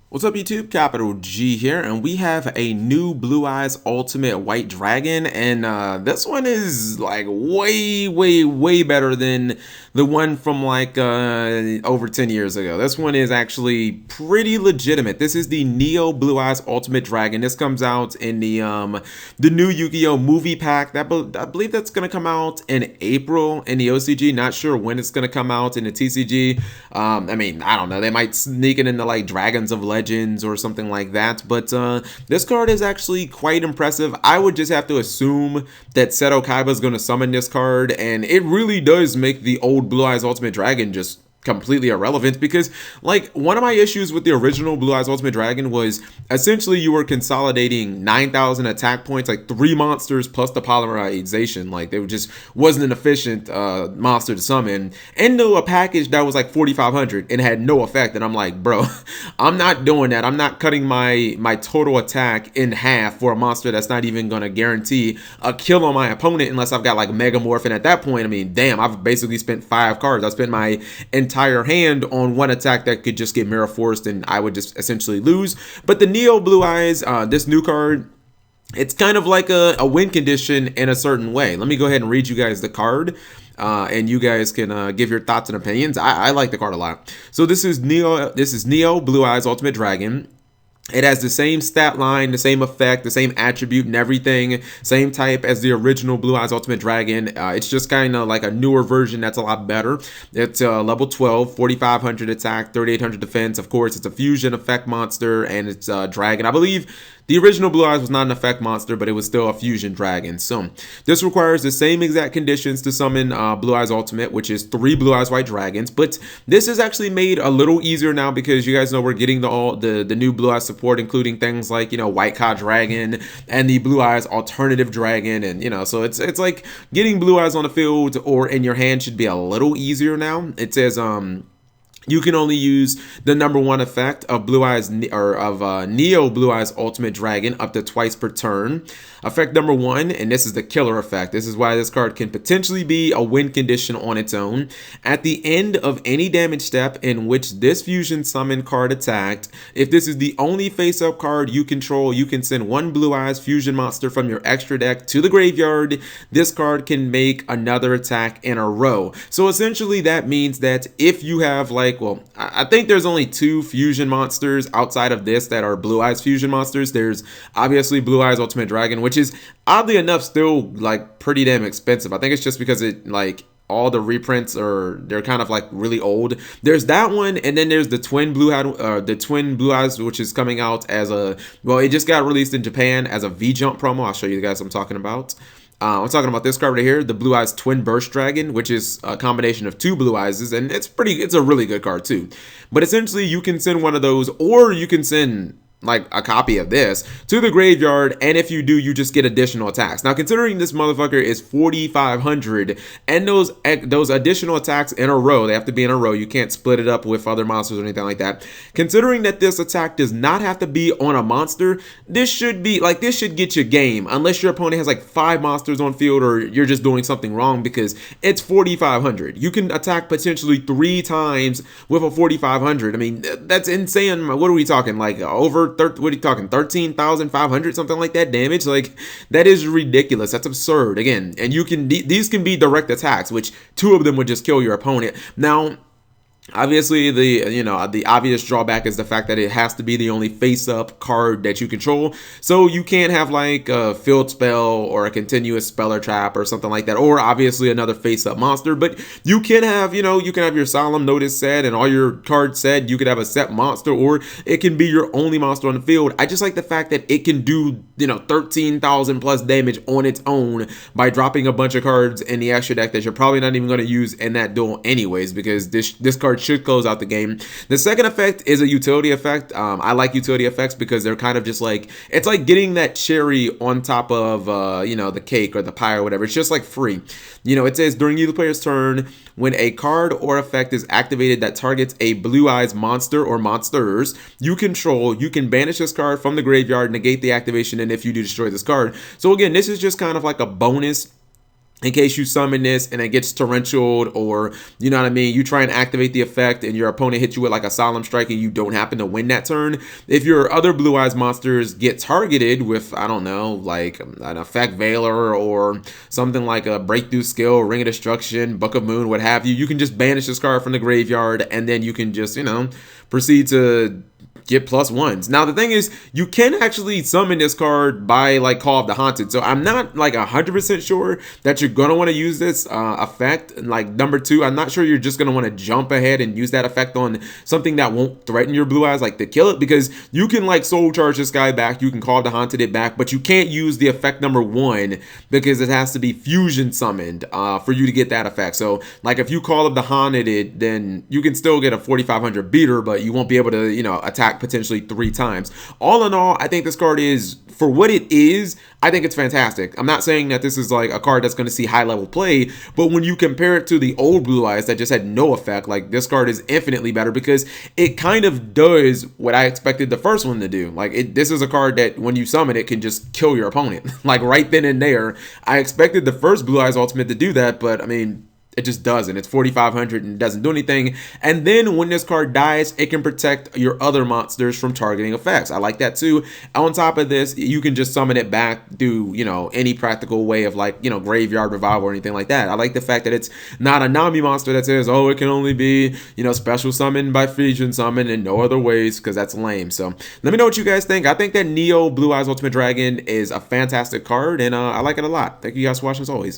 What's up YouTube, Capital G here, and we have a new Blue Eyes Ultimate White Dragon, and this one is like way better than the one from like over 10 years ago. This one is actually pretty legitimate. This is the Neo Blue Eyes Ultimate Dragon. This comes out in the new Yu-Gi-Oh movie pack. I believe that's gonna come out in April in the OCG. Not sure when it's gonna come out in the TCG. I mean, I don't know. They might sneak it into like Dragons of Legends or something like that. But this card is actually quite impressive. I would just have to assume that Seto Kaiba is going to summon this card, and it really does make the old Blue Eyes Ultimate Dragon just completely irrelevant, because like one of my issues with the original Blue Eyes Ultimate Dragon was essentially you were consolidating 9,000 attack points, like 3 monsters plus the polymerization. Like they just wasn't an efficient monster to summon into a package that was like 4,500 and had no effect. And I'm like, bro, I'm not doing that. I'm not cutting my total attack in half for a monster that's not even gonna guarantee a kill on my opponent unless I've got like Megamorph. And at that point, I mean, damn, I've basically spent 5 cards. I spent my entire hand on one attack that could just get mirror forced and I would just essentially lose. But the Neo Blue Eyes, this new card, it's kind of like a win condition in a certain way. Let me go ahead and read you guys the card. And you guys can give your thoughts and opinions. I like the card a lot. So this is Neo Blue Eyes Ultimate Dragon. It has the same stat line, the same effect, the same attribute and everything, same type as the original Blue Eyes Ultimate Dragon. It's just kind of like a newer version that's a lot better. It's level 12, 4,500 attack, 3,800 defense. Of course, it's a fusion effect monster, and it's a dragon. I believe the original Blue Eyes was not an effect monster, but it was still a fusion dragon. So this requires the same exact conditions to summon Blue Eyes Ultimate, which is 3 Blue Eyes White Dragons. But this is actually made a little easier now because you guys know we're getting the new Blue Eyes support, including things like, you know, White Ka Dragon and the Blue Eyes Alternative Dragon. And, you know, so it's like getting Blue Eyes on the field or in your hand should be a little easier now. It says, you can only use the #1 effect of Blue Eyes Neo Blue Eyes Ultimate Dragon up to twice per turn. Effect #1, and this is the killer effect. This is why this card can potentially be a win condition on its own. At the end of any damage step in which this fusion summon card attacked, if this is the only face-up card you control, you can send 1 Blue Eyes fusion monster from your extra deck to the graveyard. This card can make another attack in a row. So essentially that means that if you have like, well, I think there's only 2 fusion monsters outside of this that are Blue Eyes fusion monsters. There's obviously Blue Eyes Ultimate Dragon, which is oddly enough still like pretty damn expensive. I think it's just because it like all the reprints they're kind of like really old. There's that one, and then there's the twin Blue Eyes, which is coming out as it just got released in Japan as a V-Jump promo. I'll show you guys what I'm talking about. I'm talking about this card right here, the Blue Eyes Twin Burst Dragon, which is a combination of 2 Blue Eyes, and it's a really good card too. But essentially, you can send one of those, or you can send like a copy of this to the graveyard, and if you do, you just get additional attacks. Now, considering this motherfucker is 4,500, and those additional attacks in a row, they have to be in a row. You can't split it up with other monsters or anything like that. Considering that this attack does not have to be on a monster, this should get you game, unless your opponent has like 5 monsters on field or you're just doing something wrong, because it's 4,500. You can attack potentially 3 times with a 4,500. I mean, that's insane. What are we talking, like over what are you talking, 13,500, something like that damage? Like, that is ridiculous. That's absurd. Again, and these can be direct attacks, which 2 of them would just kill your opponent. Now, obviously, the obvious drawback is the fact that it has to be the only face-up card that you control. So you can't have like a field spell or a continuous speller trap or something like that, or obviously another face-up monster. But you can have, your Solemn Notice set and all your cards set. You could have a set monster, or it can be your only monster on the field. I just like the fact that it can do 13,000 plus damage on its own by dropping a bunch of cards in the extra deck that you're probably not even going to use in that duel anyways, because this card should close out the game. The second effect is a utility effect. I like utility effects because they're kind of just like, it's like getting that cherry on top of the cake or the pie or whatever. It's just like free. It says during either player's turn, when a card or effect is activated that targets a Blue Eyes monster or monsters you control, you can banish this card from the graveyard, negate the activation, and if you do, destroy this card. So again, this is just kind of like a bonus in case you summon this and it gets torrentialed, or you know what I mean, you try and activate the effect and your opponent hits you with like a solemn strike and you don't happen to win that turn. If your other blue eyes monsters get targeted with, I don't know, like an effect Veiler or something like a breakthrough skill, Ring of Destruction, Book of Moon, what have you, you can just banish this card from the graveyard and then you can just, you know, proceed to get +1s. Now the thing is, you can actually summon this card by like Call of the Haunted, so I'm not like 100% sure that you're gonna want to use this effect. Like number 2, I'm not sure you're just gonna want to jump ahead and use that effect on something that won't threaten your blue eyes, like to kill it, because you can like soul charge this guy back, you can Call of the Haunted it back, but you can't use the effect number 1 because it has to be fusion summoned for you to get that effect. So like if you Call of the Haunted it, then you can still get a 4500 beater, but you won't be able to, you know, attack potentially 3 times. All in all, I think this card is, for what it is, I think it's fantastic. I'm not saying that this is like a card that's going to see high level play, but when you compare it to the old blue eyes that just had no effect, like this card is infinitely better because it kind of does what I expected the first one to do. Like this is a card that when you summon it can just kill your opponent like right then and there. I expected the first blue eyes ultimate to do that, but I mean, it just doesn't. It's 4,500 and doesn't do anything. And then when this card dies, it can protect your other monsters from targeting effects. I like that too. On top of this, you can just summon it back through, you know, any practical way of like, you know, graveyard revival or anything like that. I like the fact that it's not a Nami monster that says, oh, it can only be, you know, special summon by fusion summon and no other ways, because that's lame. So let me know what you guys think. I think that Neo Blue Eyes Ultimate Dragon is a fantastic card, and I like it a lot. Thank you guys for watching as always.